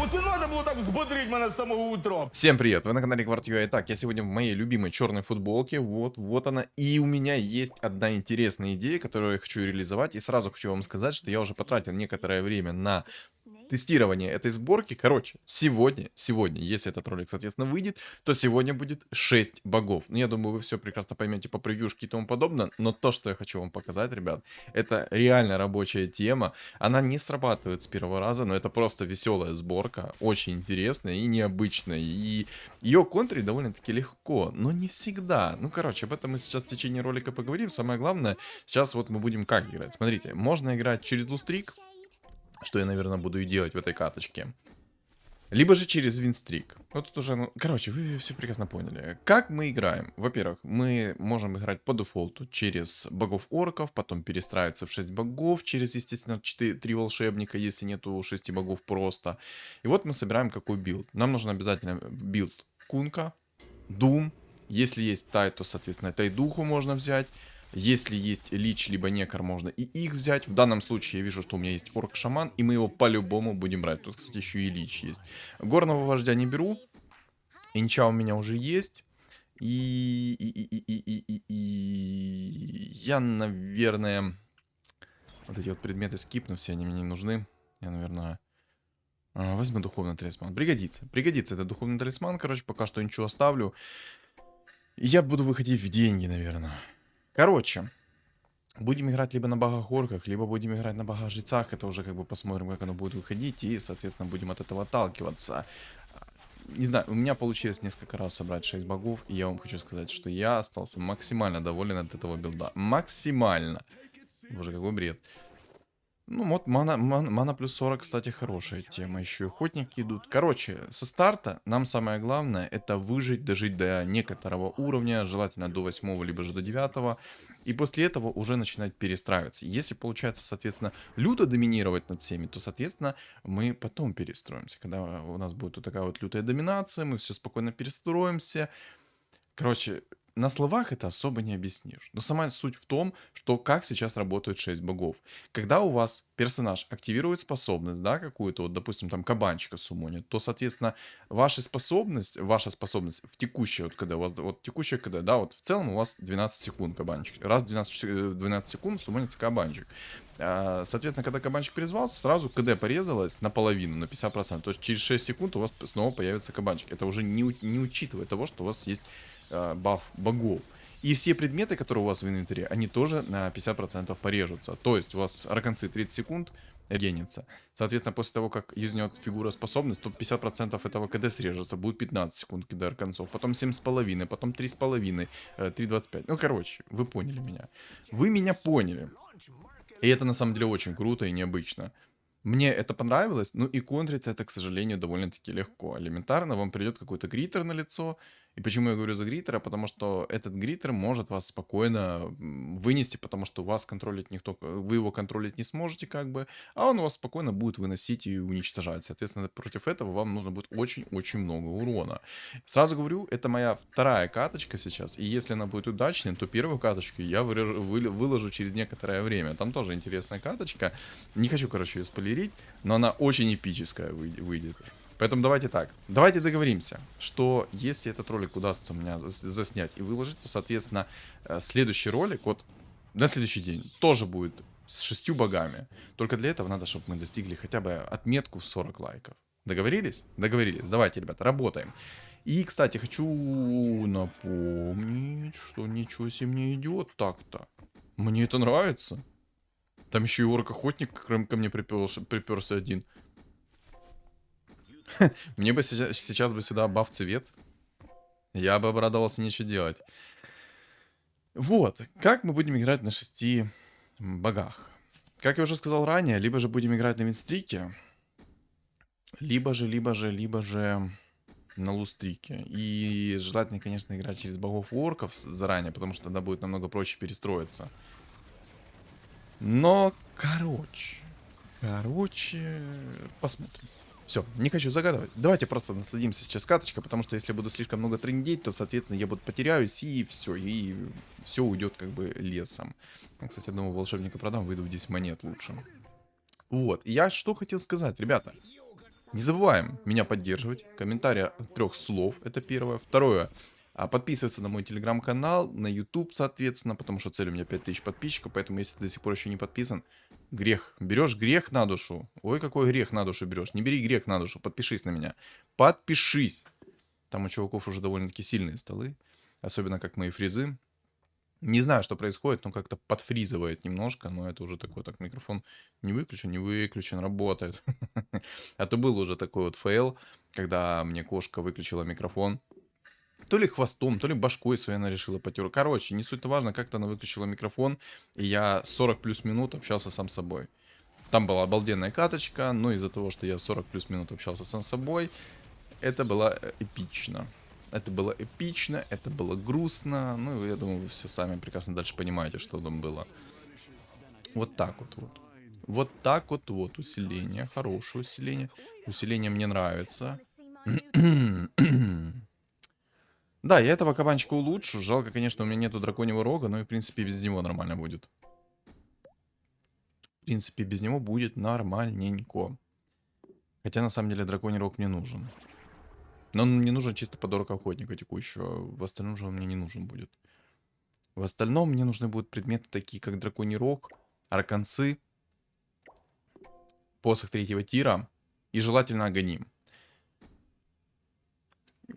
Оце надо було так взбодрить мене з самого утра. Всем привет, вы на канале Кварт.ua. Итак, я сегодня в моей любимой черной футболке, вот она. И у меня есть одна интересная идея, которую я хочу реализовать. И сразу хочу вам сказать, что я уже потратил некоторое время на тестирование этой сборки. Короче, сегодня, если этот ролик, соответственно, выйдет, то сегодня будет 6 богов. Ну, я думаю, вы все прекрасно поймете по превьюшке и тому подобное. Но то, что я хочу вам показать, ребят, это реально рабочая тема. Она не срабатывает с первого раза, но это просто веселая сборка, очень интересная и необычная. И ее контрить довольно-таки легко, но не всегда. Ну, короче, об этом мы сейчас в течение ролика поговорим. Самое главное, сейчас вот мы будем как играть. Смотрите, можно играть через лустрик, что я, наверное, буду и делать в этой каточке. Либо же через винстрик. Вот тут уже, ну, короче, вы все прекрасно поняли. Как мы играем? Во-первых, мы можем играть по дефолту через богов орков, потом перестраиваться в 6 богов, через, естественно, 3 волшебника, если нету 6 богов просто. И вот мы собираем какой билд. Нам нужен обязательно билд Кунка, Дум. Если есть Тай, то, соответственно, Тайдуху можно взять. Если есть Лич, либо Некар, можно и их взять. В данном случае я вижу, что у меня есть Орк-шаман, и мы его по-любому будем брать. Тут, кстати, еще и Лич есть. Горного вождя не беру. Инча у меня уже есть. Я, наверное... Вот эти вот предметы скипну, все они мне не нужны. Я, наверное... возьму духовный талисман. Пригодится. Пригодится этот духовный талисман. Короче, пока что ничего оставлю. Я буду выходить в деньги, наверное. Короче, будем играть либо на богах-орках, либо будем играть на богах-жрецах. Это уже как бы посмотрим, как оно будет выходить. И, соответственно, будем от этого отталкиваться. Не знаю, у меня получилось несколько раз собрать 6 богов. И я вам хочу сказать, что я остался максимально доволен от этого билда. Максимально. Боже, какой бред. Ну вот, мана плюс 40, кстати, хорошая тема. Еще и охотники идут. Короче, со старта нам самое главное это выжить, дожить до некоторого уровня, желательно до 8 либо же до 9. И после этого уже начинать перестраиваться. Если получается, соответственно, люто доминировать над всеми, то, соответственно, мы потом перестроимся. Когда у нас будет вот такая вот лютая доминация, мы все спокойно перестроимся. Короче, на словах это особо не объяснишь. Но сама суть в том, что как сейчас работают 6 богов. Когда у вас персонаж активирует способность, да, какую-то, вот, допустим, там кабанчика суммонит, то, соответственно, ваша способность в текущей, вот когда у вас, вот текущая КД, да, вот в целом у вас 12 секунд кабанчик. Раз в 12 секунд суммонится кабанчик. Соответственно, когда кабанчик перезвался, сразу КД порезалось наполовину, на 50%. То есть через 6 секунд у вас снова появится кабанчик. Это уже не учитывая того, что у вас есть баф богов. И все предметы, которые у вас в инвентаре, они тоже на 50% порежутся. То есть у вас арканцы 30 секунд регенится. Соответственно, после того, как юзнет фигура способность, то 50% этого КД срежется. Будет 15 секунд КД арканцов. Потом 7,5, потом 3,5, 3,25. Ну, короче, вы поняли меня. Вы меня поняли. И это на самом деле очень круто и необычно. Мне это понравилось, ну и контриться это, к сожалению, довольно-таки легко. Элементарно вам придет какой-то гриттер на лицо. И почему я говорю за гриттера? Потому что этот гриттер может вас спокойно вынести, потому что вас контролить никто, вы его контролить не сможете как бы, а он вас спокойно будет выносить и уничтожать. Соответственно, против этого вам нужно будет очень-очень много урона. Сразу говорю, это моя вторая каточка сейчас, и если она будет удачной, то первую каточку я выложу через некоторое время. Там тоже интересная каточка. Не хочу, короче, ее спойлерить, но она очень эпическая выйдет. Поэтому давайте так. Давайте договоримся, что если этот ролик удастся у меня заснять и выложить, то, соответственно, следующий ролик, вот на следующий день, тоже будет с 6 богами. Только для этого надо, чтобы мы достигли хотя бы отметку в 40 лайков. Договорились? Договорились. Давайте, ребята, работаем. И, кстати, хочу напомнить, что ничего себе не идет так-то. Мне это нравится. Там еще и орк-охотник ко мне приперся один. Мне бы сейчас бы сюда баф цвет. Я бы обрадовался, нечего делать. Вот. Как мы будем играть на 6 богах? Как я уже сказал ранее, либо же будем играть на винстрике, либо же на лустрике. И желательно, конечно, играть через богов и орков заранее, потому что тогда будет намного проще перестроиться. Но, короче, посмотрим. Все, не хочу загадывать. Давайте просто насладимся сейчас каточкой, потому что если буду слишком много трындеть, то, соответственно, я буду потеряюсь, и все уйдет как бы лесом. Я, кстати, одного волшебника продам, выйду в 10 монет лучше. Вот, и я что хотел сказать, ребята. Не забываем меня поддерживать. Комментарий от 3 слов. Это первое. Второе. Подписываться на мой телеграм-канал, на YouTube, соответственно, потому что цель у меня 5000 подписчиков, поэтому если ты до сих пор еще не подписан, грех. Берешь грех на душу. Ой, какой грех на душу берешь. Не бери грех на душу, подпишись на меня. Подпишись. Там у чуваков уже довольно-таки сильные столы, особенно как мои фризы. Не знаю, что происходит, но как-то подфризывает немножко, но это уже такой, так, микрофон не выключен, работает. А то был уже такой вот фейл, когда мне кошка выключила микрофон. То ли хвостом, то ли башкой своей она решила потер. Короче, не суть важно, как-то она выключила микрофон, и я 40 плюс минут общался сам с собой. Там была обалденная каточка, но из-за того, что я 40 плюс минут общался сам с собой, это было эпично. Это было эпично, это было грустно. Ну, я думаю, вы все сами прекрасно дальше понимаете, что там было. Вот так вот. Вот так вот. Усиление. Хорошее усиление. Усиление мне нравится. Да, я этого кабанчика улучшу. Жалко, конечно, у меня нету драконьего рога, но и, в принципе, без него нормально будет. В принципе, без него будет нормальненько. Хотя, на самом деле, драконий рог мне нужен. Но он мне нужен чисто под орка охотника текущего. В остальном же он мне не нужен будет. В остальном мне нужны будут предметы такие, как драконий рог, арканцы, посох 3-го тира и желательно агоним.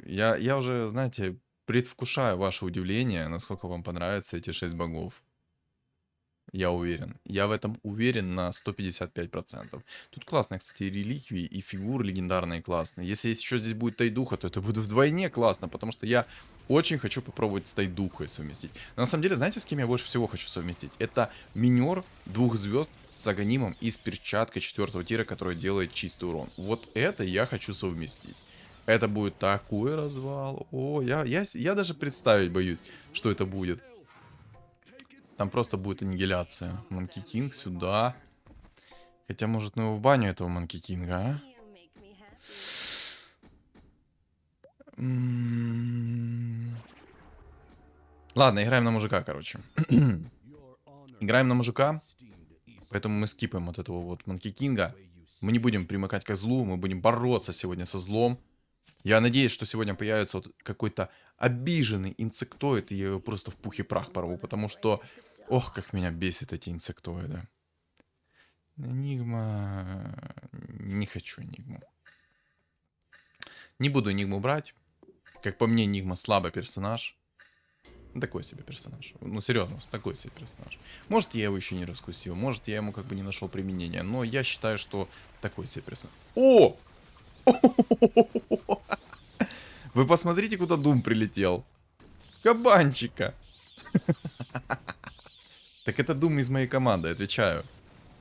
Я уже, знаете, предвкушаю ваше удивление, насколько вам понравятся эти 6 богов. Я уверен. Я в этом уверен на 155%. Тут классные, кстати, реликвии и фигуры легендарные классные. Если еще здесь будет Тайдуха, то это будет вдвойне классно, потому что я очень хочу попробовать с Тайдухой совместить. Но на самом деле, знаете, с кем я больше всего хочу совместить? Это минер 2 звезд с агонимом и с перчаткой 4-го тира, которая делает чистый урон. Вот это я хочу совместить. Это будет такой развал. О, я даже представить боюсь, что это будет. Там просто будет аннигиляция. Манки Кинг сюда. Хотя, может, ну его в баню этого Манки Кинга, а? Ладно, играем на мужика, короче. Играем на мужика. Поэтому мы скипаем от этого вот Манки Кинга. Мы не будем примыкать к злу. Мы будем бороться сегодня со злом. Я надеюсь, что сегодня появится вот какой-то обиженный инсектоид, и я его просто в пух и прах порву, потому что... Ох, как меня бесит эти инсектоиды. Энигма... Не хочу Энигму. Не буду Энигму брать. Как по мне, Энигма слабый персонаж. Такой себе персонаж. Ну, серьезно, такой себе персонаж. Может, я его еще не раскусил. Может, я ему как бы не нашел применения. Но я считаю, что такой себе персонаж. О! Вы посмотрите, куда Дум прилетел. Кабанчика. Так это Дум из моей команды, отвечаю.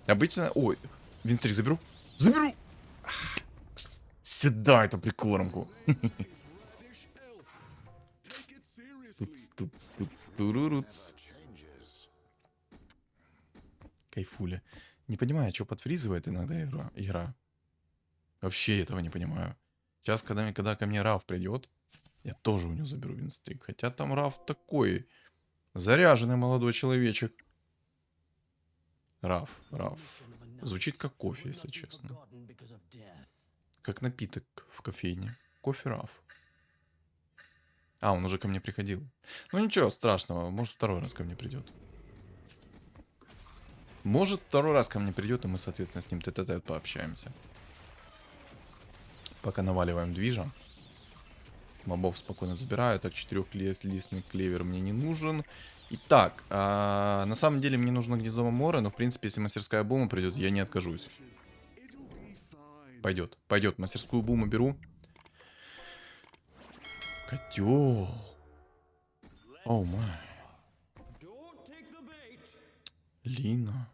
Обычно... Ой, Винстрик заберу. Заберу! Сюда эту прикормку. Кайфуля. Не понимаю, что подфризывает иногда игра. Вообще этого не понимаю. Сейчас, когда ко мне Раф придет, я тоже у него заберу Винстрик. Хотя там Раф такой заряженный молодой человечек. Раф. Звучит как кофе, если честно. Как напиток в кофейне. Кофе Раф. А, он уже ко мне приходил. Ну ничего страшного, может второй раз ко мне придет. Может второй раз ко мне придет, и мы, соответственно, с ним тет-а-тет пообщаемся. Пока наваливаем движа. Мобов спокойно забираю. Так, 4-листный клевер мне не нужен. Итак, на самом деле мне нужно гнездо Маморы, но в принципе, если мастерская бума придет, я не откажусь. Пойдет. Мастерскую буму беру. Котел. Оу май. Лина.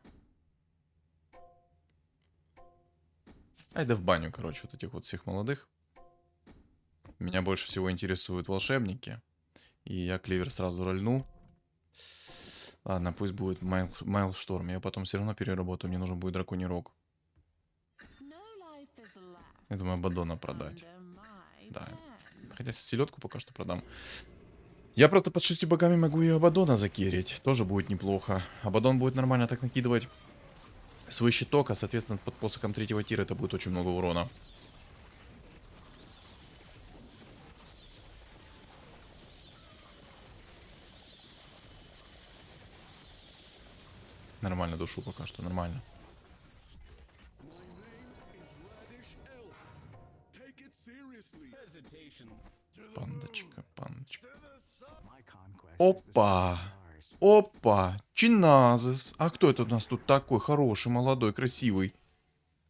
Айда в баню, короче, вот этих вот всех молодых. Меня больше всего интересуют волшебники. И я клевер сразу рольну. Ладно, пусть будет Майлшторм. Я потом все равно переработаю. Мне нужен будет драконий рог. Я думаю, Абаддона продать. Да. Хотя селедку пока что продам. Я просто под 6 богами могу и Абаддона закерить. Тоже будет неплохо. Абаддон будет нормально так накидывать свой щиток, а соответственно под посохом 3-го тира это будет очень много урона. Нормально душу пока что, нормально. Пандочка, пандочка. Опа! Опа! Чиназис. А кто это у нас тут такой хороший, молодой, красивый?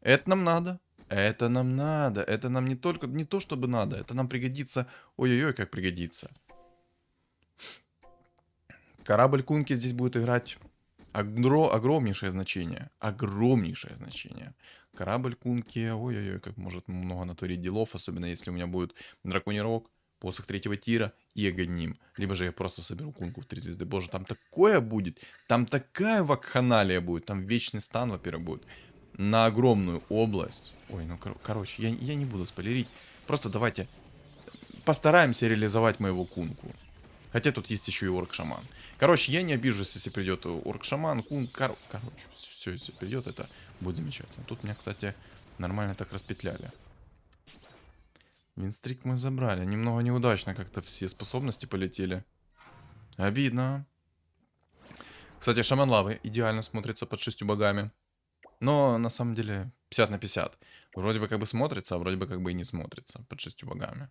Это нам надо. Это нам надо. Это нам не только, не то чтобы надо. Это нам пригодится. Ой-ой-ой, как пригодится. Корабль Кунки здесь будет играть огромнейшее значение. Огромнейшее значение. Корабль Кунки, ой-ой-ой, как может много натворить делов, особенно если у меня будет Драконий Рог, посох 3-го тира и Аганим. Либо же я просто соберу Кунку в 3 звезды. Боже, там такое будет. Там такая вакханалия будет. Там вечный стан, во-первых, будет. На огромную область. Ой, ну короче, я не буду спойлерить. Просто давайте постараемся реализовать моего Кунку. Хотя тут есть еще и орк-шаман. Короче, я не обижусь, если придет орк-шаман, кун, короче, все, если придет, это будет замечательно. Тут меня, кстати, нормально так распетляли. Винстрик мы забрали. Немного неудачно как-то все способности полетели. Обидно. Кстати, шаман лавы идеально смотрится под 6 богами. Но на самом деле 50 на 50. Вроде бы как бы смотрится, а вроде бы как бы и не смотрится под 6 богами.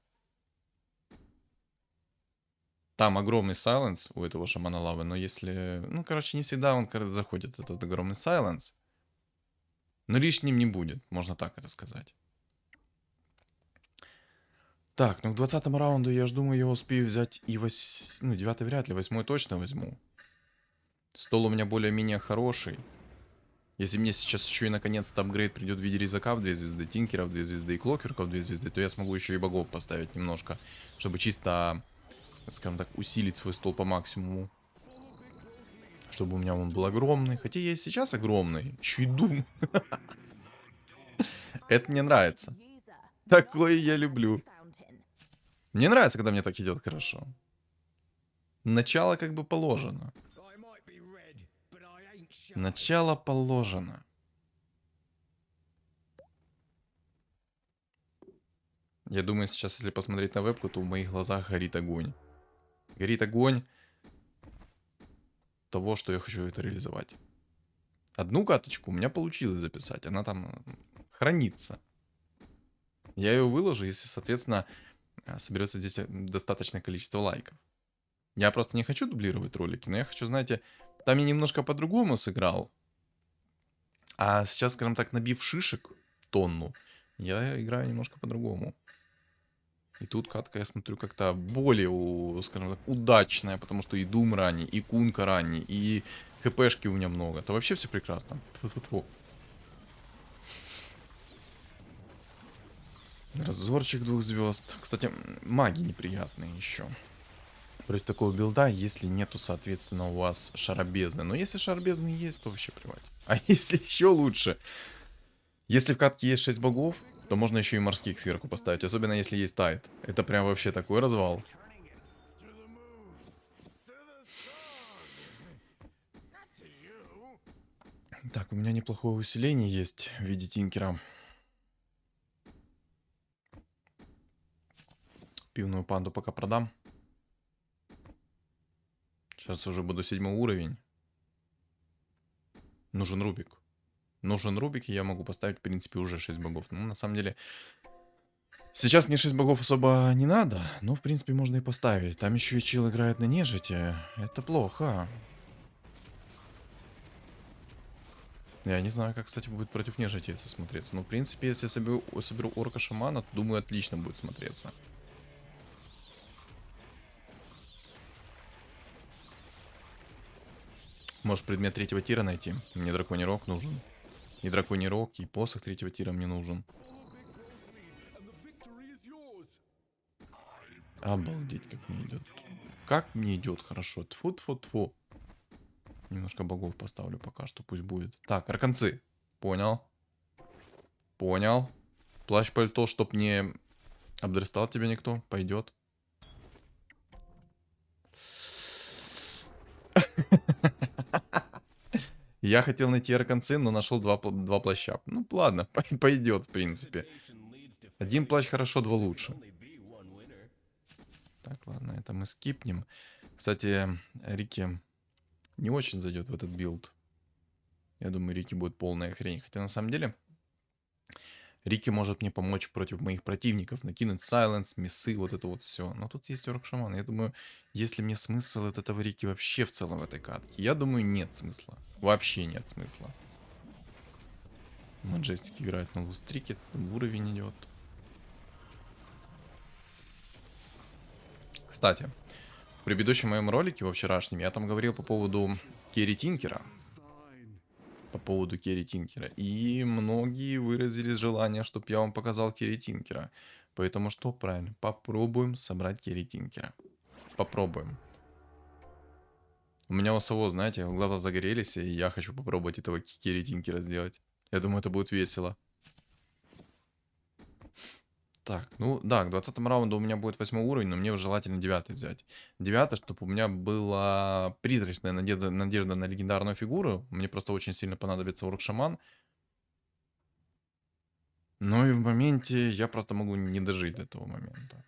Там огромный сайленс у этого шамана лавы, но если... Ну, короче, не всегда он заходит, этот огромный сайленс. Но лишним не будет, можно так это сказать. Так, ну к 20-му раунду я ж думаю, я успею взять и 8... Ну, 9-й вряд ли, 8-й точно возьму. Стол у меня более-менее хороший. Если мне сейчас еще и наконец-то апгрейд придет в виде резака в 2 звезды, тинкера в 2 звезды и клокерка в 2 звезды, то я смогу еще и богов поставить немножко, чтобы чисто... скажем так, усилить свой стол по максимуму. Чтобы у меня он был огромный. Хотя я и сейчас огромный. Еще и дум. Это мне нравится. Такое я люблю. Мне нравится, когда мне так идет хорошо. Начало как бы положено. Начало положено. Я думаю, сейчас, если посмотреть на вебку, то в моих глазах горит огонь. Горит огонь того, что я хочу это реализовать. Одну каточку у меня получилось записать. Она там хранится. Я ее выложу, если, соответственно, соберется здесь достаточное количество лайков. Я просто не хочу дублировать ролики, но я хочу, знаете, там я немножко по-другому сыграл. А сейчас, скажем так, набив шишек тонну, я играю немножко по-другому. И тут катка, я смотрю, как-то более, скажем так, удачная, потому что и Дум ранний, и Кунка ранний, и хпшки у меня много. То вообще все прекрасно. Тьфу-тьфу-тьфу. Разорчик 2 звезд. Кстати, маги неприятные еще. Против такого билда, если нету, соответственно, у вас шаробезны. Но если шаробезны есть, то вообще плевать. А если еще лучше? Если в катке есть 6 богов, то можно еще и морских сверху поставить. Особенно если есть тайт. Это прям вообще такой развал. Так, у меня неплохое усиление есть в виде тинкера. Пивную панду пока продам. Сейчас уже буду 7-й уровень. Нужен Рубик. Нужен Рубик, и я могу поставить, в принципе, уже 6 богов. Ну, на самом деле, сейчас мне 6 богов особо не надо, но, в принципе, можно и поставить. Там еще и чел играет на нежити. Это плохо. Я не знаю, как, кстати, будет против нежити это смотреться. Но, в принципе, если соберу орка-шамана, то, думаю, отлично будет смотреться. Может, предмет 3-го тира найти? Мне драконий рог нужен. И драконий рог, и посох 3-го тира мне нужен. Обалдеть, как мне идет. Как мне идет хорошо. Тьфу-тьфу-тьфу. Немножко богов поставлю пока что, пусть будет. Так, арканцы. Понял. Понял. Плащ-пальто, чтоб не обдрестал тебя никто. Пойдет. Я хотел найти арканцы, но нашел два плаща. Ну, ладно, пойдет, в принципе. Один плащ хорошо, 2 лучше. Так, ладно, это мы скипнем. Кстати, Рики не очень зайдет в этот билд. Я думаю, Рики будет полная хрень. Хотя на самом деле Рики может мне помочь против моих противников. Накинуть сайленс, миссы, вот это вот все. Но тут есть орк-шаман. Я думаю, есть ли мне смысл от этого Рики вообще в целом в этой катке? Я думаю, нет смысла. Вообще нет смысла. Маджестик играет на лустрике. Уровень идет. Кстати, в предыдущем моем ролике, во вчерашнем, я там говорил по поводу Керри Тинкера. По поводу Керри Тинкера. И многие выразили желание, чтобы я вам показал Керри Тинкера. Поэтому что правильно? Попробуем собрать Керри Тинкера. Попробуем. У меня у самого, знаете, глаза загорелись, и я хочу попробовать этого Керри Тинкера сделать. Я думаю, это будет весело. Так, ну да, к 20 раунду у меня будет 8 уровень, но мне желательно 9 взять. 9, чтобы у меня была призрачная надежда на легендарную фигуру. Мне просто очень сильно понадобится орк-шаман. Ну и в моменте я просто могу не дожить до этого момента.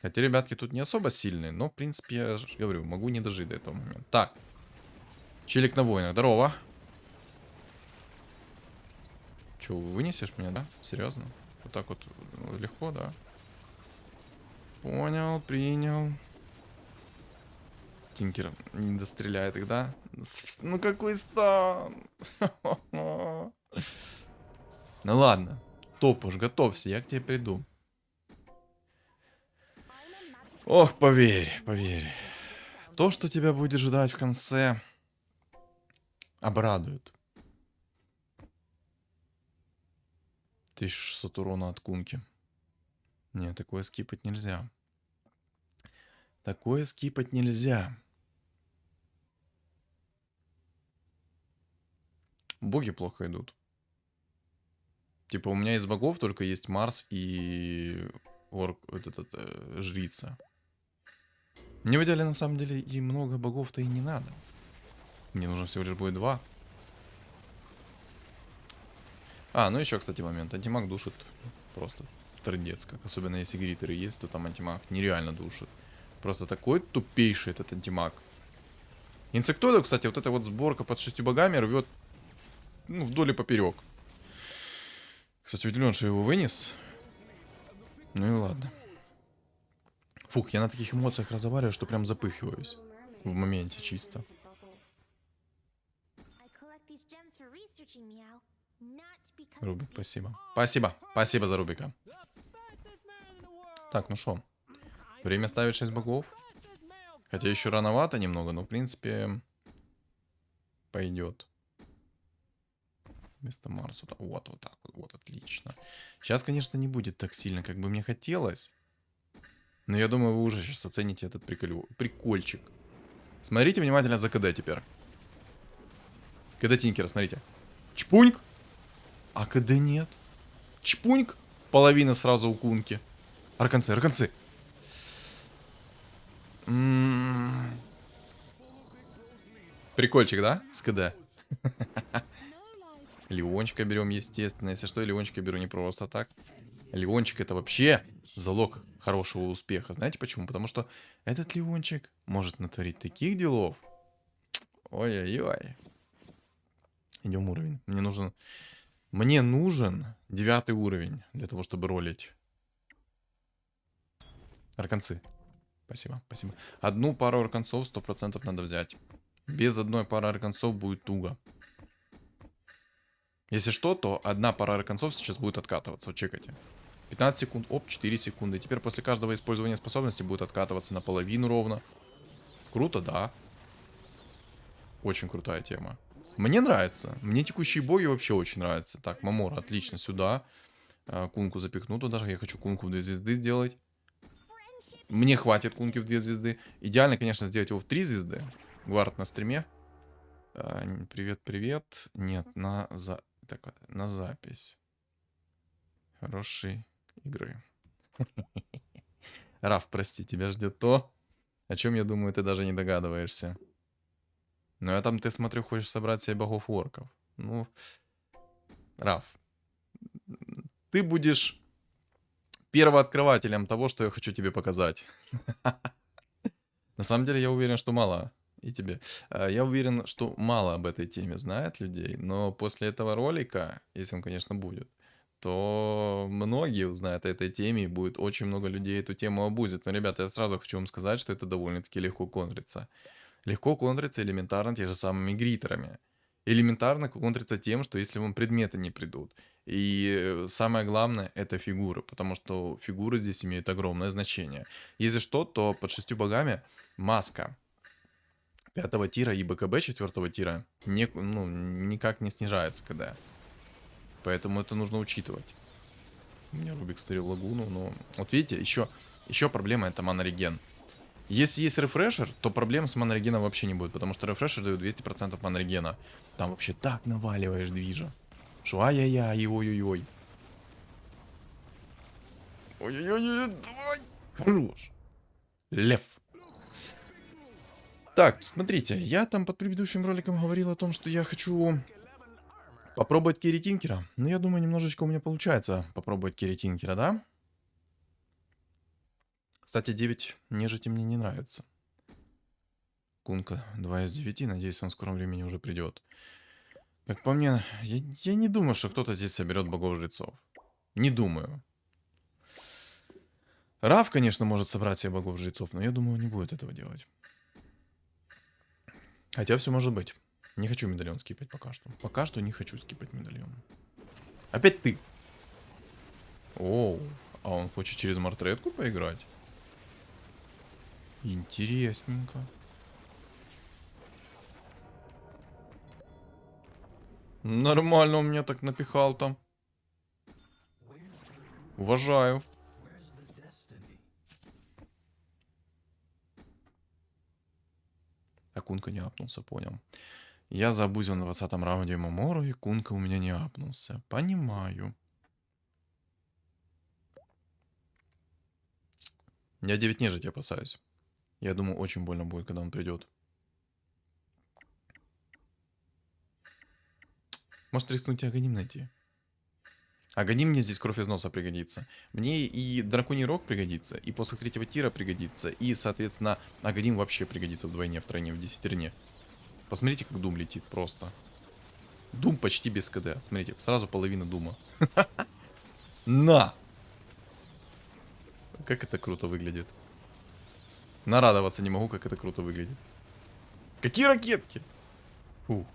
Хотя ребятки тут не особо сильные, но в принципе я же говорю, могу не дожить до этого момента. Так, челик на воинах, здорово. Че, вынесешь меня, да? Серьезно? Вот так вот легко, да? Понял, принял. Тинкер не достреляет их, да? Ну какой стан? Ну ладно. Топ уж, готовься, я к тебе приду. Ох, поверь, поверь. То, что тебя будет ждать в конце, обрадует. 1600 урона от кунки. Не, такое скипать нельзя. Такое скипать нельзя. Боги плохо идут. Типа у меня из богов только есть Марс и орк, вот этот, жрица. Мне в идеале на самом деле и много богов-то и не надо. Мне нужно всего лишь будет 2. А, ну еще, кстати, момент. Антимаг душит просто трындец как. Особенно если гритеры есть, то там антимаг нереально душит. Просто такой тупейший этот антимаг. Инсектоиду, кстати, вот эта вот сборка под 6 богами рвет, ну, вдоль и поперек. Кстати, удивлен, что его вынес. Ну и ладно. Фух, я на таких эмоциях разговариваю, что прям запыхиваюсь. В моменте чисто. Рубик, спасибо. Спасибо. Спасибо за Рубика. Так, ну шо. Время ставить 6 богов. Хотя еще рановато немного, но в принципе пойдет. Вместо Марса. Вот, вот так вот. Вот, отлично. Сейчас, конечно, не будет так сильно, как бы мне хотелось. Но я думаю, вы уже сейчас оцените этот прикольчик. Смотрите внимательно за КД теперь. КД Тинкера, смотрите. Чпуньк. А КД нет. Чпуньк. Половина сразу у кунки. Арканцы, арканцы. Прикольчик, да? С КД. Леончика берем, естественно. Если что, Леончика беру не просто так. Леончик это вообще залог хорошего успеха. Знаете почему? Потому что этот Леончик может натворить таких делов. Ой-ой-ой. Идем уровень. Мне нужен 9 уровень для того, чтобы ролить. Арканцы. Спасибо, спасибо. Одну пару арканцов 100% надо взять. Без одной пары арканцов будет туго. Если что, то одна пара арканцов сейчас будет откатываться. Вот чекайте. 15 секунд, оп, 4 секунды. Теперь после каждого использования способности будет откатываться наполовину ровно. Круто, да. Очень крутая тема. Мне нравится. Мне текущие боги вообще очень нравятся. Так, Мамора, отлично, сюда. Кунку запихну туда же. Я хочу кунку в 2 звезды сделать. Мне хватит кунки в 2 звезды. Идеально, конечно, сделать его в 3 звезды. Гвард на стриме. Привет, привет. Нет, на запись. Хорошей игры. Раф, прости, тебя ждет то, о чем, я думаю, ты даже не догадываешься. Но я там, ты, смотрю, хочешь собрать себе богов-орков. Ну, Раф, ты будешь первооткрывателем того, что я хочу тебе показать. На самом деле, я уверен, что мало И тебе. Я уверен, что мало об этой теме знает людей, но после этого ролика, если он, конечно, будет, то многие узнают о этой теме, и будет очень много людей эту тему обузит. Но, ребята, я сразу хочу вам сказать, что это довольно-таки легко контрится. Легко контрится элементарно те же самыми гритерами. Элементарно контрится тем, что если вам предметы не придут. И самое главное это фигуры, потому что фигуры здесь имеют огромное значение. Если что, то под 6 богами маска 5 тира и БКБ 4 тира ну, никак не снижается КД. Поэтому это нужно учитывать. У меня Рубик стырил лагуну, но... Вот видите, еще проблема это манореген. Если есть рефрешер, то проблем с манорегеном вообще не будет, потому что рефрешер дает 200% манорегена. Там вообще так наваливаешь движа. Шо ай-яй-яй, ой-ой-ой. Ой-ой-ой, давай. Хорош. Лев. Так, смотрите, я там под предыдущим роликом говорил о том, что я хочу попробовать Керри Тинкера. Но я думаю, немножечко у меня получается попробовать Керри Тинкера, да? Кстати, 9 нежити мне не нравится. Кунка 2 из 9, надеюсь, он в скором времени уже придет. Как по мне, я не думаю, что кто-то здесь соберет богов-жрецов. Не думаю. Раф, конечно, может собрать себе богов-жрецов, но я думаю, он не будет этого делать. Хотя все может быть. Не хочу медальон скипать пока что. Пока что не хочу скипать медальон. Опять ты. Оу, а он хочет через мартретку поиграть? Интересненько. Нормально он меня так напихал там. Уважаю. А Кунка не апнулся, понял. Я забузил на 20-м раунде Мамору, и Кунка у меня не апнулся. Понимаю. Я 9 нежити опасаюсь. Я думаю, очень больно будет, когда он придет. Может рискнуть и Аганим найти. Аганим мне здесь кровь из носа пригодится. Мне и Драконий Рог пригодится, и после 3-го тира пригодится, и, соответственно, Аганим вообще пригодится вдвойне, втройне, в десятерне. Посмотрите, как Дум летит просто. Дум почти без КД. Смотрите, сразу половина Дума. На! Как это круто выглядит. Нарадоваться не могу, как это круто выглядит. Какие ракетки? Фу.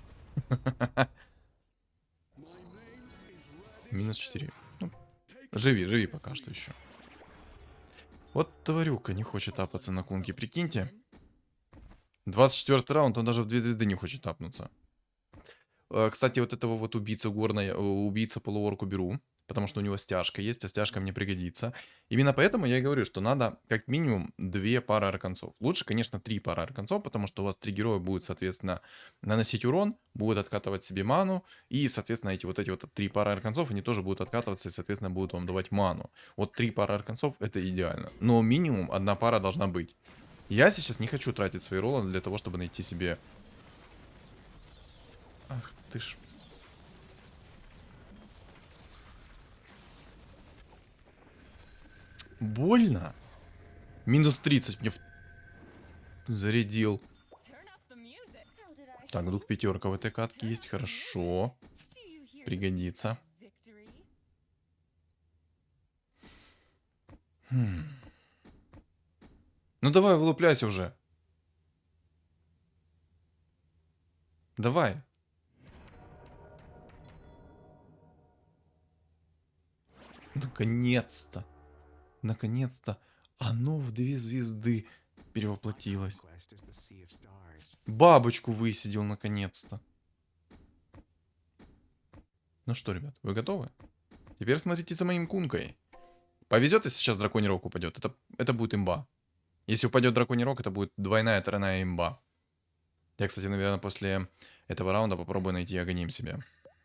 Минус 4. Ну, живи пока что еще. Вот тварюка не хочет апаться на Кунге, прикиньте. 24-й раунд, он даже в 2 звезды не хочет апнуться. Кстати, вот этого вот убийцу горной, убийца полуорку беру, потому что у него стяжка есть, а стяжка мне пригодится. Именно поэтому я и говорю, что надо как минимум 2 пары арканцов. Лучше, конечно, 3 пары арканцов, потому что у вас 3 героя будут, соответственно, наносить урон, будут откатывать себе ману, и, соответственно, эти вот 3 пары арканцов, они тоже будут откатываться и, соответственно, будут вам давать ману. Вот 3 пары арканцов это идеально. Но минимум 1 пара должна быть. Я сейчас не хочу тратить свои роллы для того, чтобы найти себе... Ах ты ж... Больно. Минус 30 мне зарядил. Так, дух 5 в этой катке есть, хорошо. Пригодится. Ну давай, вылупляйся уже. Давай. Наконец-то. Наконец-то оно в 2 звезды перевоплотилось. Бабочку высидел наконец-то. Ну что, ребят, вы готовы? Теперь смотрите за моим Кункой. Повезет, если сейчас Драконий Рог упадет. Это будет имба. Если упадет Драконий Рог, это будет двойная, тройная имба. Я, кстати, наверное, после этого раунда попробую найти Аганим себе.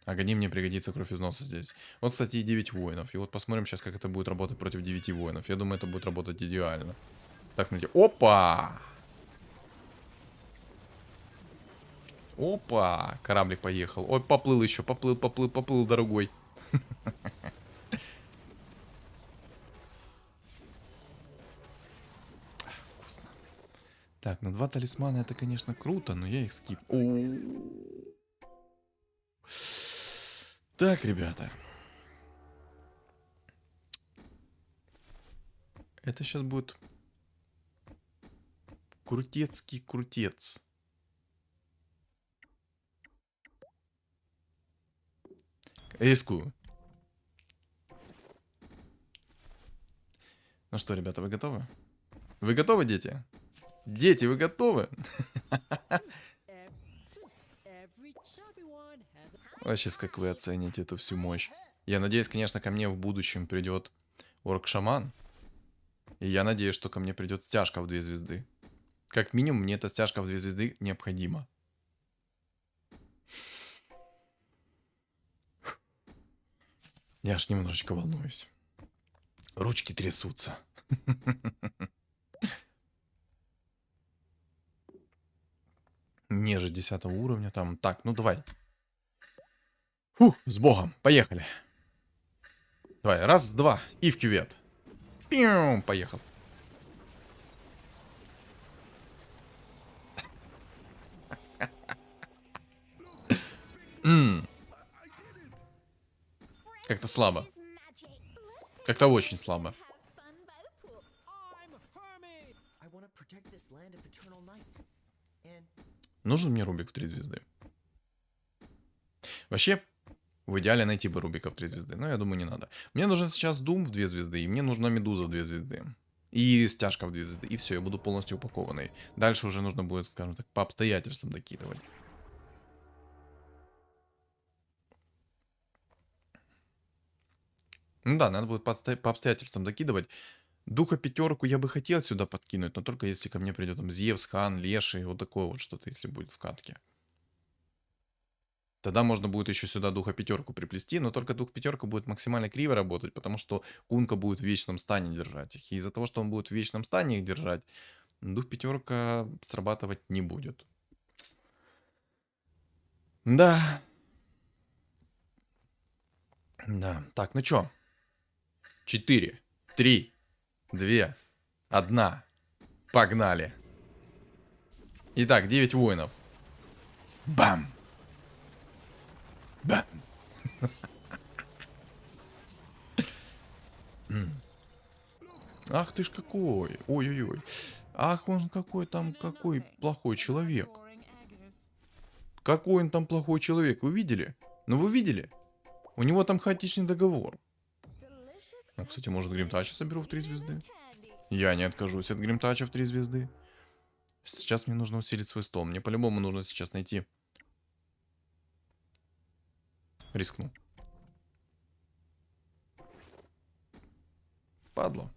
Аганим мне пригодится кровь из носа здесь. Вот, кстати, и 9 воинов. И вот посмотрим сейчас, как это будет работать против 9 воинов. Я думаю, это будет работать идеально. Так, смотрите. Опа! Опа! Кораблик поехал. Ой, поплыл еще. Поплыл, дорогой. Вкусно. Так, ну 2 талисмана это, конечно, круто, но я их скип. Так, ребята. Это сейчас будет крутецкий крутец. Рискую. Ну что, ребята, вы готовы? Вы готовы, дети? Дети, вы готовы? Вообще, как вы оцените эту всю мощь? Я надеюсь, конечно, ко мне в будущем придет орк-шаман. И я надеюсь, что ко мне придет стяжка в 2 звезды. Как минимум, мне эта стяжка в 2 звезды необходима. Я аж немножечко волнуюсь. Ручки трясутся. Ниже 10 уровня там. Так, ну давай. Фух, с богом. Поехали. Давай, раз, два. И в кювет. Пиу, поехал. Как-то слабо. Как-то очень слабо. Нужен мне Рубик в 3 звезды. Вообще, в идеале найти бы Рубика в 3 звезды. Но я думаю, не надо. Мне нужен сейчас Дум в 2 звезды. И мне нужна Медуза в 2 звезды. И стяжка в 2 звезды. И все, я буду полностью упакованный. Дальше уже нужно будет, скажем так, по обстоятельствам докидывать. Ну да, надо будет по обстоятельствам докидывать. Духа 5 я бы хотел сюда подкинуть, но только если ко мне придет там Зевс, Хан, Леший, вот такое вот что-то, если будет в катке. Тогда можно будет еще сюда Духа 5 приплести, но только Дух 5 будет максимально криво работать, потому что Кунка будет в вечном стане держать их. И из-за того, что он будет в вечном стане их держать, Дух 5 срабатывать не будет. Да. Да. Так, ну чё? 4, 3, 2, 1. Погнали. Итак, 9 воинов. Бам! Бам! Ах ты ж какой! Ой-ой-ой. Ах, он какой там, какой плохой человек. Какой он там плохой человек, вы видели? Ну вы видели? У него там хаотичный договор. Ну, кстати, может Гримтача соберу в 3 звезды? Я не откажусь от Гримтача в 3 звезды. Сейчас мне нужно усилить свой стол. Мне по-любому нужно сейчас найти... Рискну. Падло.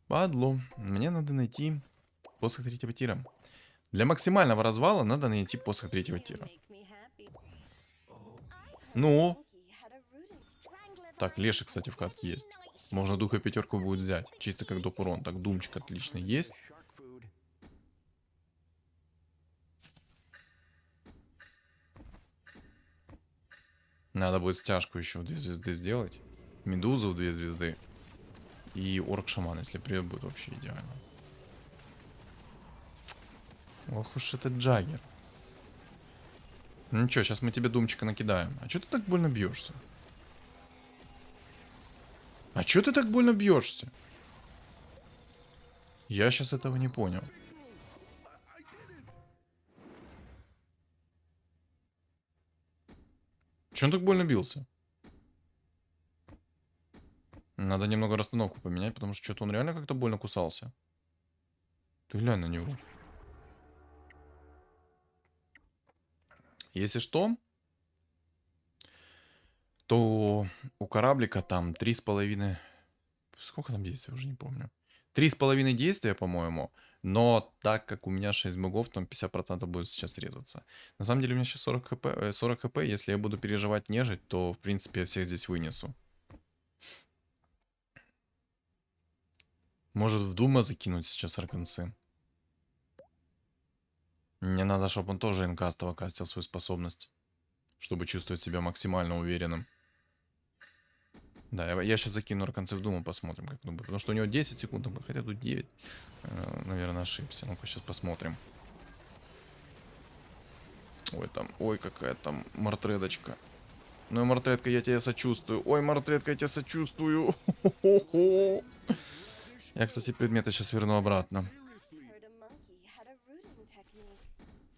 Падло. Мне надо найти посох 3-го тира. Для максимального развала надо найти посох 3-го тира. Ну. Так, Леший, кстати, в катке есть. Можно Духа 5 будет взять. Чисто как доп урон. Так, Думчик отлично есть. Надо будет стяжку еще в 2 звезды сделать. Медузу в 2 звезды. И орк-шаман, если придет, будет вообще идеально. Ох уж этот Джаггер. Ну ничего, сейчас мы тебе Думчика накидаем. А что ты так больно бьешься? А что ты так больно бьешься? Я сейчас этого не понял. Че он так больно бился? Надо немного расстановку поменять, потому что что-то он реально как-то больно кусался. Ты глянь на него. Если что, то у кораблика там 3,5... Сколько там действий, уже не помню. 3,5 действия, по-моему. Но так как у меня 6 богов, там 50% будет сейчас резаться. На самом деле у меня сейчас 40 хп. Если я буду переживать нежить, то в принципе я всех здесь вынесу. Может в Дума закинуть сейчас арканцы. Мне надо, чтобы он тоже инкастово кастил свою способность. Чтобы чувствовать себя максимально уверенным. Да, я сейчас закину Арканцев Думу, посмотрим, как он будет. Потому что у него 10 секунд, хотя тут 9. Наверное, ошибся. Ну-ка, сейчас посмотрим. Ой, там, ой, какая там мартредочка. Ну, и мартредка, я тебе сочувствую. Ой, мартредка, я тебе сочувствую. Я, кстати, предметы сейчас верну обратно. Heard a monkey had a rooting technique.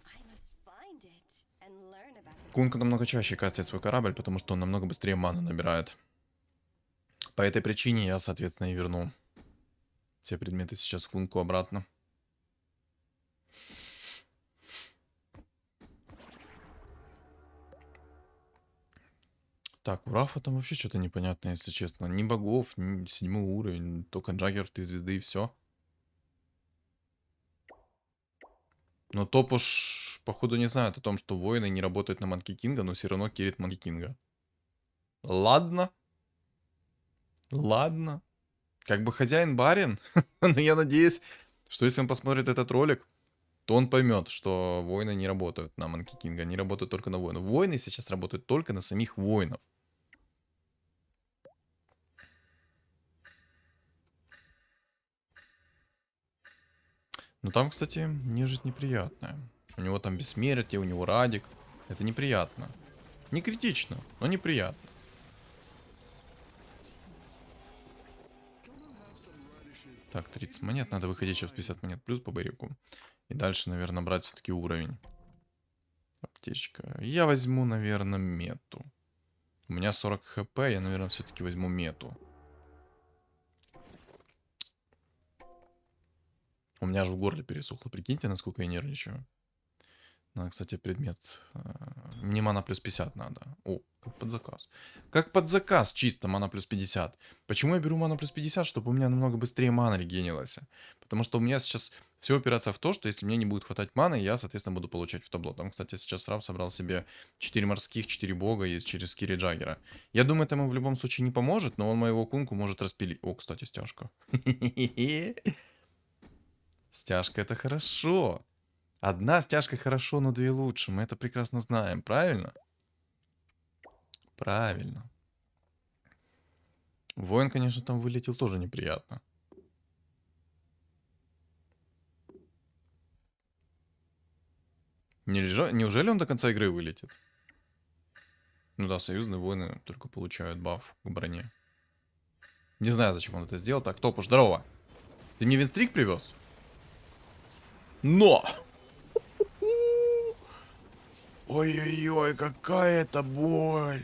I must find it and learn about the Кунка намного чаще кастит свой корабль, потому что он намного быстрее ману набирает. По этой причине я, соответственно, и верну все предметы сейчас в Кунку обратно. Так, у Рафа там вообще что-то непонятное, если честно. Ни богов, ни 7 уровень, только Джаггер 3 звезды и все. Но топ уж, походу, не знает о том, что воины не работают на Манки Кинга, но все равно кирит Манки Кинга. Ладно. Ладно. Как бы хозяин барин, но я надеюсь, что если он посмотрит этот ролик, то он поймет, что воины не работают на Манки Кинга, они работают только на воинов. Воины сейчас работают только на самих воинов. Ну там, кстати, нежить неприятная. У него там бессмертие, у него радик. Это неприятно. Не критично, но неприятно. Так, 30 монет. Надо выходить сейчас в 50 монет плюс по барику. И дальше, наверное, брать все-таки уровень. Аптечка. Я возьму, наверное, мету. У меня 40 хп, я, наверное, все-таки возьму мету. У меня аж в горле пересохло. Прикиньте, насколько я нервничаю. Надо, кстати, предмет. Мне мана плюс 50 надо. О, как под заказ. Как под заказ чисто мана плюс 50. Почему я беру мана плюс 50? Чтобы у меня намного быстрее мана регенилась. Потому что у меня сейчас все упирается в то, что если мне не будет хватать маны, я, соответственно, буду получать в табло. Там, кстати, сейчас Раф собрал себе 4 морских, 4 бога и через Кири Джаггера. Я думаю, это ему в любом случае не поможет, но он моего кунку может распилить. О, кстати, стяжка. Стяжка — это хорошо. Одна стяжка хорошо, но две лучше. Мы это прекрасно знаем, правильно? Правильно. Воин, конечно, там вылетел тоже неприятно. Неужели он до конца игры вылетит? Ну да, союзные воины только получают баф к броне. Не знаю, зачем он это сделал. Так, Топуш, здорово. Ты мне винстрик привез? Но! Ой-ой-ой, какая это боль.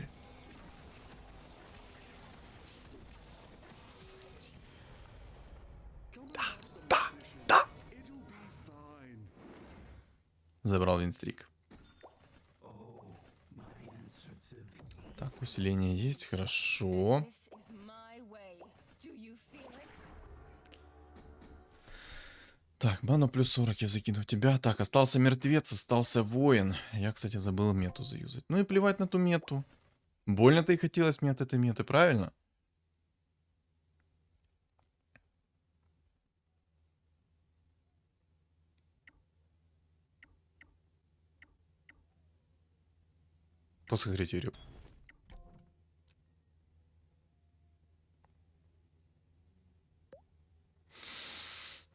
Да. Забрал винстрик. Так, усиление есть, хорошо. This is my way. Do you feel it? Так, ману плюс 40 я закину в тебя. Так, остался мертвец, остался воин. Я, кстати, забыл мету заюзать. Ну и плевать на ту мету. Больно-то и хотелось мне от этой меты, правильно? После третьего реп.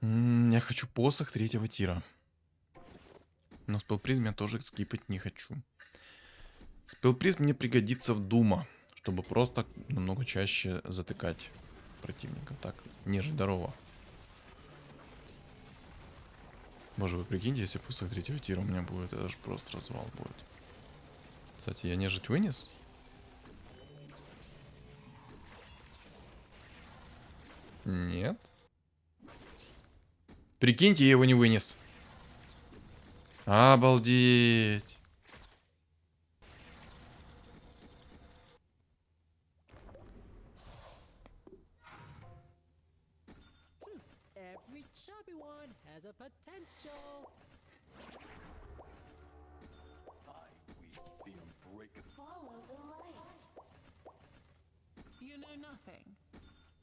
Я хочу посох третьего тира. Но спелпризм я тоже скипать не хочу. Спелпризм мне пригодится в Дума, чтобы просто намного чаще затыкать противника. Так, нежить, здорово. Боже, вы прикиньте, если посох третьего тира у меня будет, это же просто развал будет. Кстати, я нежить вынес? Нет. Прикиньте, я его не вынес. Обалдеть. Every chubby one has a potential. Follow the light. You know nothing.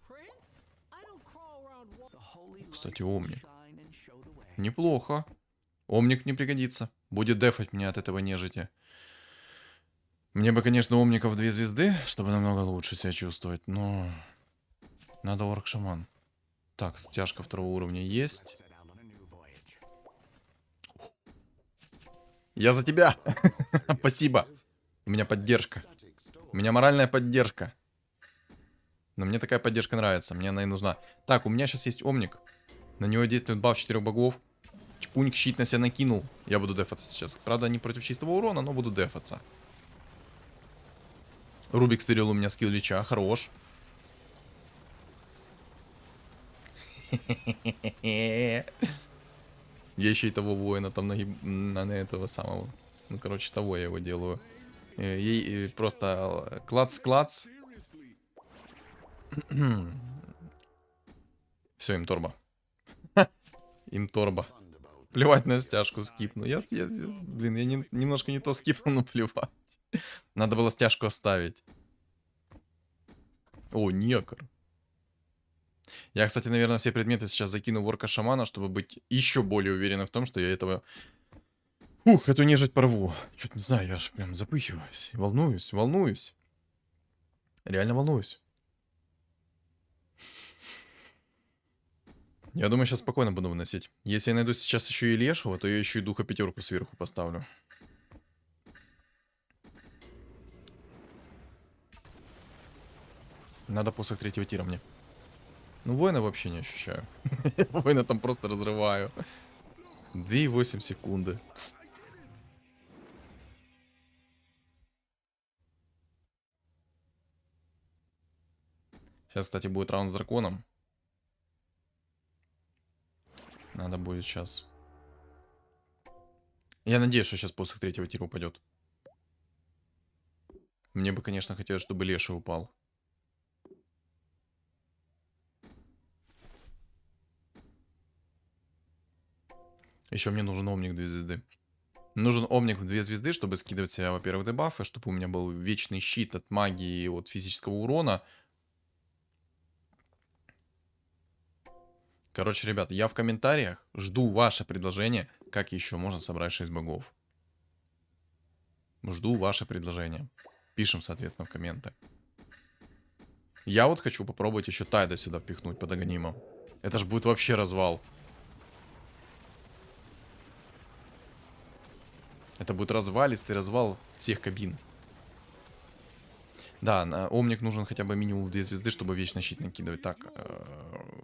Prince? I don't crawl around Кстати, Омник. Неплохо. Омник не пригодится. Будет дефать меня от этого нежити. Мне бы, конечно, омников 2 звезды, чтобы намного лучше себя чувствовать, но... Надо орк-шаман. Так, стяжка 2-го уровня есть. Я за тебя! Спасибо! У меня поддержка. У меня моральная поддержка. Но мне такая поддержка нравится, мне она и нужна. Так, у меня сейчас есть омник. На него действует баф 4 богов. Чпуник щит на себя накинул. Я буду дефаться сейчас. Правда, не против чистого урона, но буду дефаться. Рубик стырил у меня скилл лича, хорош. Я еще и того воина там на этого самого. Ну, короче, того я его делаю. Ей просто клац-клац. Все, им торба. Им торба. Плевать на стяжку скипну. Блин, я немножко не то скипнул, но плевать. Надо было стяжку оставить. О, некор. Я, кстати, наверное, все предметы сейчас закину в орка-шамана, чтобы быть еще более уверенным в том, что я этого... Ух, эту нежить порву. Чё-то не знаю, я аж прям запыхиваюсь. Волнуюсь. Реально волнуюсь. Я думаю, сейчас спокойно буду выносить. Если я найду сейчас еще и лешего, то я еще и духа 5 сверху поставлю. Надо посох 3-го тира мне. Ну, воина вообще не ощущаю. Воина там просто разрываю. 2,8 секунды. Сейчас, кстати, будет раунд с драконом. Надо будет сейчас. Я надеюсь, что сейчас посох 3-го тира упадет. Мне бы, конечно, хотелось, чтобы леший упал. Еще мне нужен омник 2 звезды. Нужен омник в 2 звезды, чтобы скидывать себя, во-первых, дебафы, чтобы у меня был вечный щит от магии и от физического урона. Короче, ребят, я в комментариях жду ваше предложение, как еще можно собрать 6 богов. Жду ваше предложение. Пишем, соответственно, в комменты. Я вот хочу попробовать еще Тайда сюда впихнуть под Аганимом. Это ж будет вообще развал. Это будет развалистый развал всех кабин. Да, омник нужен хотя бы минимум в 2 звезды, чтобы вечно щит накидывать. Так,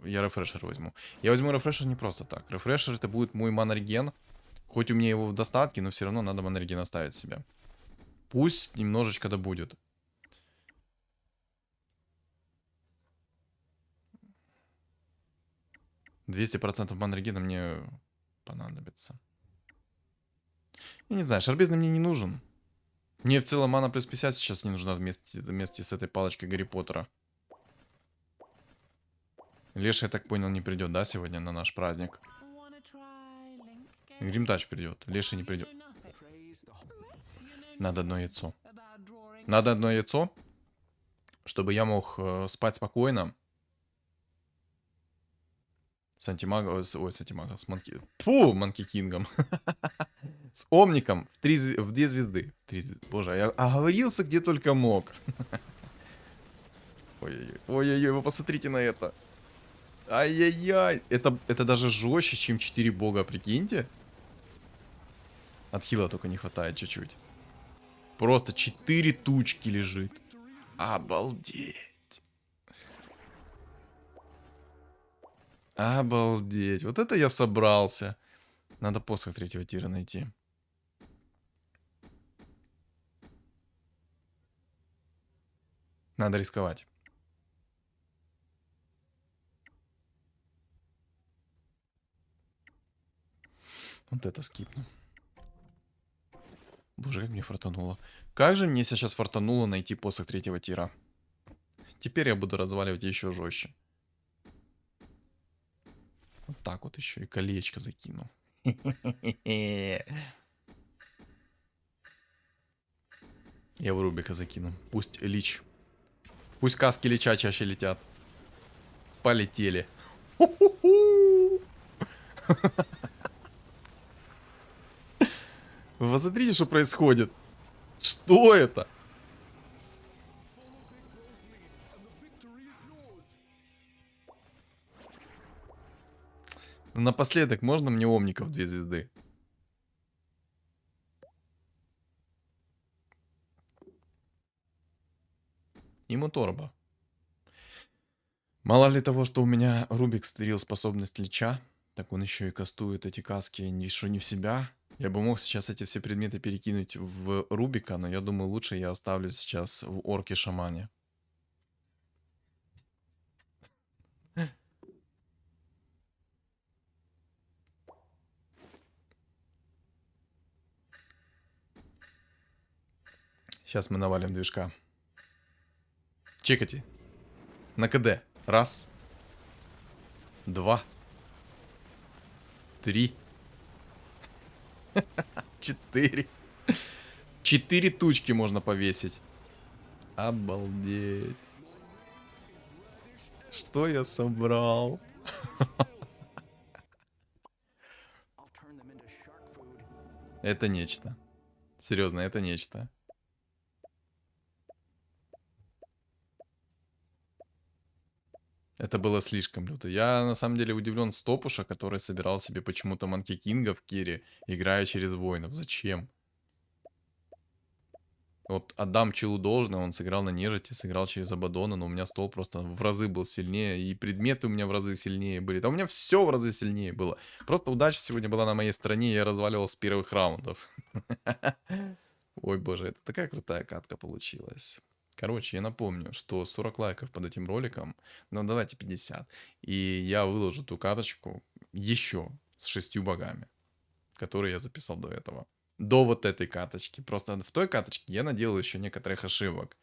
я рефрешер возьму. Я возьму рефрешер не просто так. Рефрешер это будет мой манреген. Хоть у меня его в достатке, но все равно надо манреген оставить себе. Пусть немножечко да будет. %200 манрегена мне понадобится. Я не знаю, шарбезный мне не нужен. Мне в целом мана плюс 50 сейчас не нужна вместе с этой палочкой Гарри Поттера. Леша, я так понял, не придет, да, сегодня на наш праздник? Гримтач придет, Леша не придет. Надо одно яйцо. Надо одно яйцо, чтобы я мог спать спокойно. С антимагом, ой, с антимагом, с Манки Кингом. С омником в 2 звезды. Боже, я оговорился где только мог. Ой-ой-ой, вы посмотрите на это. Ай-яй-яй. Это даже жестче, чем 4 бога, прикиньте. От хила только не хватает чуть-чуть. Просто 4 тучки лежит. Обалдеть. Обалдеть. Вот это я собрался. Надо посох 3-го тира найти. Надо рисковать. Вот это скипну. Боже, как мне фартануло. Как же мне сейчас фартануло найти посох 3-го тира. Теперь я буду разваливать еще жестче. Вот так вот еще и колечко закину. Я в Рубика закину. Пусть Лич. Пусть каски Лича чаще летят. Полетели. Вы посмотрите, что происходит. Что это? Напоследок, можно мне Омников 2 звезды? И Моторба. Мало ли того, что у меня Рубик стырил способность Лича, так он еще и кастует эти каски что не в себя. Я бы мог сейчас эти все предметы перекинуть в Рубика, но я думаю, лучше я оставлю сейчас в Орке-шамане. Сейчас мы навалим движка. Чекайте. На КД. 1, 2, 3, 4. 4 тучки можно повесить. Обалдеть. Что я собрал? Это нечто. Серьезно, это нечто. Это было слишком люто. Я на самом деле удивлен Стопуша, который собирал себе почему-то Манки Кинга в Кире, играя через воинов. Зачем? Вот отдам Чилу должное, он сыграл на нежити, сыграл через Абадона, но у меня стол просто в разы был сильнее, и предметы у меня в разы сильнее были. Да у меня все в разы сильнее было. Просто удача сегодня была на моей стороне, и я разваливал с первых раундов. Ой, боже, это такая крутая катка получилась. Короче, я напомню, что 40 лайков под этим роликом, ну давайте 50, и я выложу ту каточку еще с 6 богами, которые я записал до этого. До вот этой каточки. Просто в той каточке я наделал еще некоторых ошибок.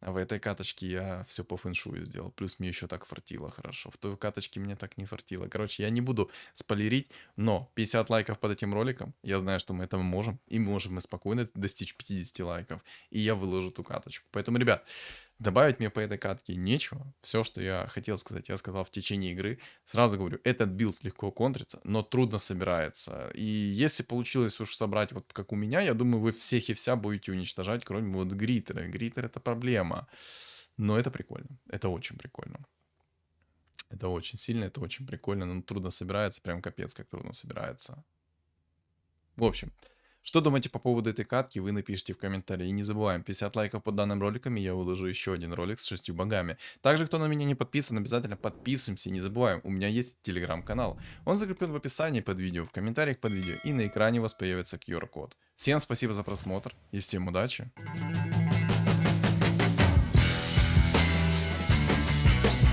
А в этой каточке я все по фэншую сделал. Плюс мне еще так фартило хорошо. В той каточке мне так не фартило. Короче, я не буду спойлерить, но 50 лайков под этим роликом. Я знаю, что мы это можем. И можем мы спокойно достичь 50 лайков. И я выложу ту каточку. Поэтому, ребят, добавить мне по этой катке нечего. Все, что я хотел сказать, я сказал в течение игры. Сразу говорю, этот билд легко контрится, но трудно собирается. И если получилось уж собрать вот как у меня, я думаю, вы всех и вся будете уничтожать, кроме вот Гриттера. Гриттер — это проблема. Но это прикольно. Это очень прикольно. Это очень сильно, это очень прикольно, но трудно собирается. Прям капец, как трудно собирается. В общем... Что думаете по поводу этой катки, вы напишите в комментарии. И не забываем, 50 лайков под данным роликом, и я выложу еще один ролик с 6 богами. Также, кто на меня не подписан, обязательно подписываемся. И не забываем, у меня есть телеграм-канал. Он закреплен в описании под видео, в комментариях под видео, и на экране у вас появится QR-код. Всем спасибо за просмотр, и всем удачи!